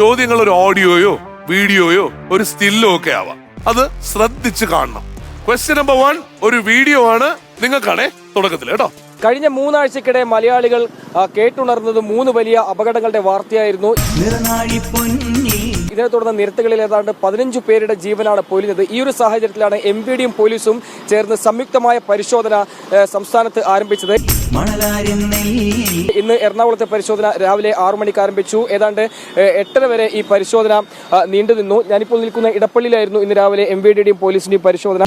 ചോദ്യങ്ങൾ ഒരു ഓഡിയോയോ വീഡിയോയോ ഒരു സ്റ്റില്ലോ ഒക്കെ ആവാം. അത് ശ്രദ്ധിച്ച് കാണണം. ക്വസ്റ്റ്യൻ നമ്പർ 1 ഒരു വീഡിയോ ആണ്. നിങ്ങൾക്കാണേ തുടക്കത്തിൽ കേട്ടോ. കഴിഞ്ഞ 3 ആഴ്ചക്കിടെ മലയാളികൾ കേട്ടുണർന്നത് 3 വലിയ അപകടങ്ങളുടെ വാർത്തയായിരുന്നു. ഇതിനെ തുടർന്ന് നിരത്തുകളിൽ ഏതാണ്ട് 15 പേരുടെ ജീവനാണ് പൊലിഞ്ഞത്. ഈ ഒരു സാഹചര്യത്തിലാണ് MVDയും പോലീസും ചേർന്ന് സംയുക്തമായ പരിശോധന സംസ്ഥാനത്ത് ആരംഭിച്ചത്. ഇന്ന് എറണാകുളത്തെ പരിശോധന രാവിലെ 6 മണിക്ക് ആരംഭിച്ചു. ഏതാണ്ട് 8:30 വരെ ഈ പരിശോധന നീണ്ടുനിന്നു. ഞാനിപ്പോൾ നിൽക്കുന്ന ഇടപ്പള്ളിയിലായിരുന്നു ഇന്ന് രാവിലെ MVDയുടെയും പോലീസിന്റെയും പരിശോധന.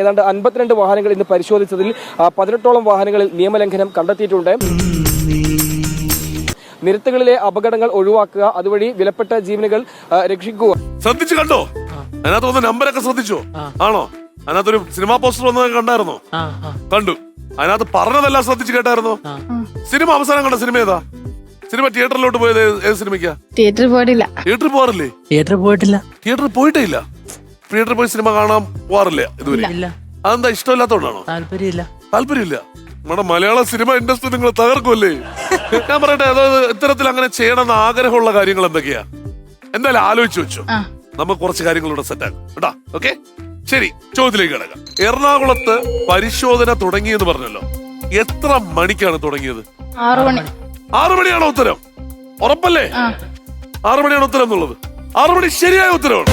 ഏതാണ്ട് 52 വാഹനങ്ങൾ ഇന്ന് പരിശോധിച്ചതിൽ 18ഓളം വാഹനങ്ങളിൽ നിയമലംഘനം കണ്ടെത്തിയിട്ടുണ്ട്. നിരത്തുകളിലെ അപകടങ്ങൾ ഒഴിവാക്കുക, അതുവഴി വിലപ്പെട്ട ജീവനുകൾ രക്ഷിക്കുക. ശ്രദ്ധിച്ചു കണ്ടോ? അതിനകത്ത് വന്ന നമ്പരൊക്കെ ശ്രദ്ധിച്ചോ? ആണോ? അതിനകത്തൊരു സിനിമാ പോസ്റ്റർ വന്നത് കണ്ടായിരുന്നോ? കണ്ടു. അതിനകത്ത് പറഞ്ഞതെല്ലാം ശ്രദ്ധിച്ചു കേട്ടായിരുന്നോ? സിനിമ അവസാനം കണ്ട സിനിമ ഏതാ? സിനിമ തിയേറ്ററിലോട്ട് പോയത് ഏത് സിനിമയ്ക്കാ? തിയേറ്ററിൽ പോയിട്ടില്ല. തിയേറ്ററിൽ പോകാറില്ലേ? തിയേറ്ററിൽ പോയിട്ടില്ല. തിയേറ്ററിൽ പോയിട്ടേ ഇല്ല. തിയേറ്ററിൽ പോയി സിനിമ കാണാൻ പോകാറില്ല ഇതുവരെ? അതെന്താ, ഇഷ്ടമില്ലാത്തോണ്ടാണോ? താല്പര്യമില്ല. താല്പര്യമില്ല. നമ്മുടെ മലയാള സിനിമ ഇൻഡസ്ട്രി നിങ്ങൾ തകർക്കുമല്ലേ? ഞാൻ പറയട്ടെ, അതായത് ഇത്തരത്തിൽ അങ്ങനെ ചെയ്യണമെന്ന് ആഗ്രഹമുള്ള കാര്യങ്ങൾ എന്തൊക്കെയാ? എന്തായാലും ആലോചിച്ച് വെച്ചു. നമുക്ക് കുറച്ച് കാര്യങ്ങളിലൂടെ സെറ്റ് ആക്കും കേട്ടാ. ഓക്കെ, ശരി, ചോദ്യത്തിലേക്ക് കിടക്കാം. എറണാകുളത്ത് പരിശോധന തുടങ്ങിയെന്ന് പറഞ്ഞല്ലോ. എത്ര മണിക്കാണ് തുടങ്ങിയത്? 6 മണി. 6 മണിയാണോ ഉത്തരം? ഉറപ്പല്ലേ? 6 മണിയാണ് ഉത്തരം എന്നുള്ളത്. 6 മണി ശരിയായ ഉത്തരവാണ്.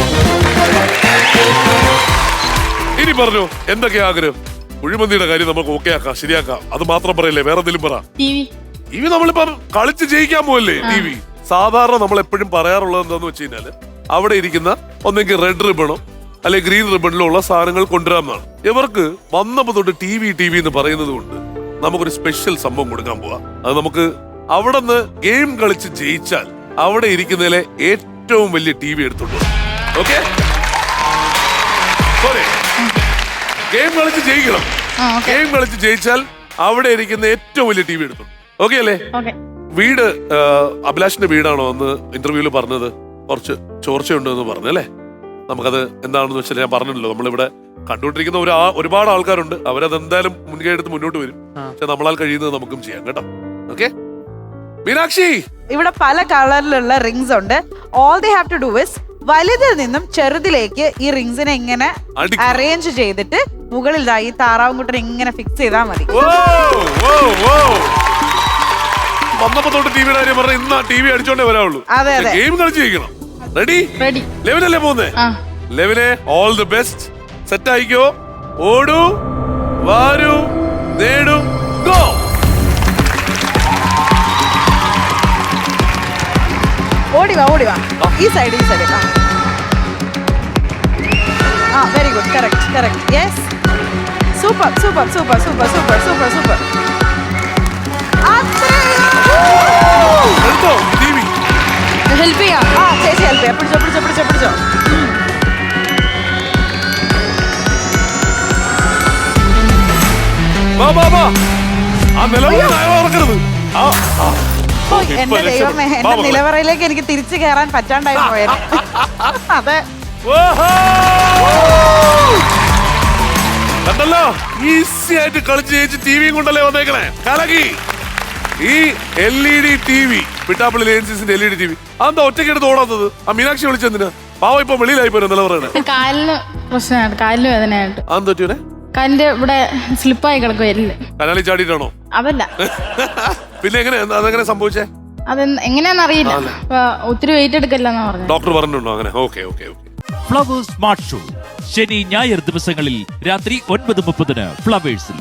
ഇനി പറഞ്ഞു എന്തൊക്കെയാ ആഗ്രഹം? കുഴിമന്തിയുടെ കാര്യം നമുക്ക് ഓക്കെ ആക്കാം, ശരിയാക്കാം. അത് മാത്രം പറയല്ലേ, വേറെ എന്തെങ്കിലും പറ. ടി വി നമ്മളിപ്പം കളിച്ച് ജയിക്കാൻ പോവല്ലേ? ടി വി സാധാരണ നമ്മൾ എപ്പോഴും പറയാറുള്ളത് എന്താന്ന് വെച്ച് കഴിഞ്ഞാല് അവിടെ ഇരിക്കുന്ന ഒന്നെങ്കിൽ റെഡ് റിബണോ അല്ലെങ്കിൽ ഗ്രീൻ റിബണിലോ ഉള്ള സാധനങ്ങൾ കൊണ്ടുവരാമെന്നാണ്. ഇവർക്ക് വന്നപ്പോ തൊട്ട് ടി വി എന്ന് പറയുന്നത് കൊണ്ട് നമുക്കൊരു സ്പെഷ്യൽ സംഭവം കൊടുക്കാൻ പോവാ. അത് നമുക്ക് അവിടെ നിന്ന് ഗെയിം കളിച്ച് ജയിച്ചാൽ അവിടെ ഇരിക്കുന്നതിലെ ഏറ്റവും വലിയ ടി വി എടുത്തോണ്ട്. ഓക്കെ, ഗെയിം കളിച്ച് ജയിക്കണം. ഗെയിം കളിച്ച് ജയിച്ചാൽ അവിടെ ഇരിക്കുന്ന ഏറ്റവും വലിയ ടി വി എടുത്തോണ്ട്. ഓക്കെ അല്ലേ? വീട് അഭിലാഷിന്റെ വീടാണോ അന്ന് ഇന്റർവ്യൂല് പറഞ്ഞത്? കുറച്ച് ചോർച്ചയുണ്ട് എന്ന് പറഞ്ഞല്ലേ? നമുക്കത് എന്താണെന്ന് വെച്ചാൽ ഞാൻ പറഞ്ഞല്ലോ, നമ്മളിവിടെ കണ്ടുകൊണ്ടിരിക്കുന്ന ഒരുപാട് ആൾക്കാരുണ്ട്. അവരത് എന്തായാലും മുൻകൈ എടുത്ത് മുന്നോട്ട് വരും. പക്ഷെ നമ്മളാൽ കഴിയുന്നത് നമുക്കും ചെയ്യാം കേട്ടോ. ഓക്കെ മീനാക്ഷി, ഇവിടെ പല കളറിലുള്ള റിങ്സ് ഉണ്ട്. All they have to do is വലുതിൽ നിന്നും ചെറുതിലേക്ക് ഈ റിങ്സിനെ ഇങ്ങനെ അറേഞ്ച് ചെയ്തിട്ട് മുകളിൽ ഈ താറാവുംകുട്ടനെ ഇങ്ങനെ ഫിക്സ് ചെയ്താൽ മതി. വന്നപ്പോ തൊട്ട് ടിവിയുടെ കാര്യം പറഞ്ഞ ഇന്ന് ടി വി അടിച്ചോണ്ടേ വരാവുള്ളൂ. ഗെയിം കളിച്ച് ജയിക്കണം. റെഡി? ലെവനല്ലേ പോകുന്നേ? ലെവനെ ഓൾ ദി ബെസ്റ്റ്. സെറ്റ് ആയിക്കോ. ഓടൂ, വാരൂ, നേടൂ, ഗോ. ഓടിവാ ഓടിവാ. ഈ സൈഡ് ഈ side. Very good. Correct correct. Yes, super super super super super super super. Help ചെയ്യാം. ചേച്ചി ഹെൽപ്പ് ചെയ്യാം. പിടിച്ചോ പിടിച്ചോ പിടിച്ചോ പിടിച്ചോ. എന്റെ ദൈവമേ, എന്റെ നിലവറയിലേക്ക് എനിക്ക് തിരിച്ചു കയറാൻ പറ്റാണ്ടായി പോയത്. അതെ, കണ്ടല്ലോ, ഈസി ആയിട്ട് കളിച്ച് ജയിച്ച് ടിവിയും കൊണ്ടല്ലേ വന്നേക്കണേ. കലകി. ഈ LED TV, Pittappilly ANCCന്റെ LED TV, അതെന്താ ഒറ്റയ്ക്ക് എടുത്ത് ഓടാത്തത്? ആ മീനാക്ഷി വിളിച്ചെന്തിനാ? പാവ ഇപ്പൊ വെളിയിലായി പോരും നിലവറയുടെ. കാലിന് പ്രശ്നമാണ്, കാലിന് വേദനയായിട്ട്. അതെന്താ പറ്റൂനെ? കാലിന്റെ ഇവിടെ സ്ലിപ്പായി കിടക്കുവല്ലേ. കനാലി ചാടിയിട്ടാണോ? അതല്ല. പിന്നെ അതെങ്ങനെ സംഭവിച്ചേ? അത് എങ്ങനെയാന്ന് അറിയില്ല. ഒത്തിരി വെയിറ്റ് എടുക്കില്ലെന്നാ പറഞ്ഞു. ഡോക്ടർ പറഞ്ഞിട്ടുണ്ടോ അങ്ങനെ? Okay okay okay. Flowers smart show ശനി ഞായർ ദിവസങ്ങളിൽ രാത്രി 9:30 ഫ്ലവേഴ്സിൽ.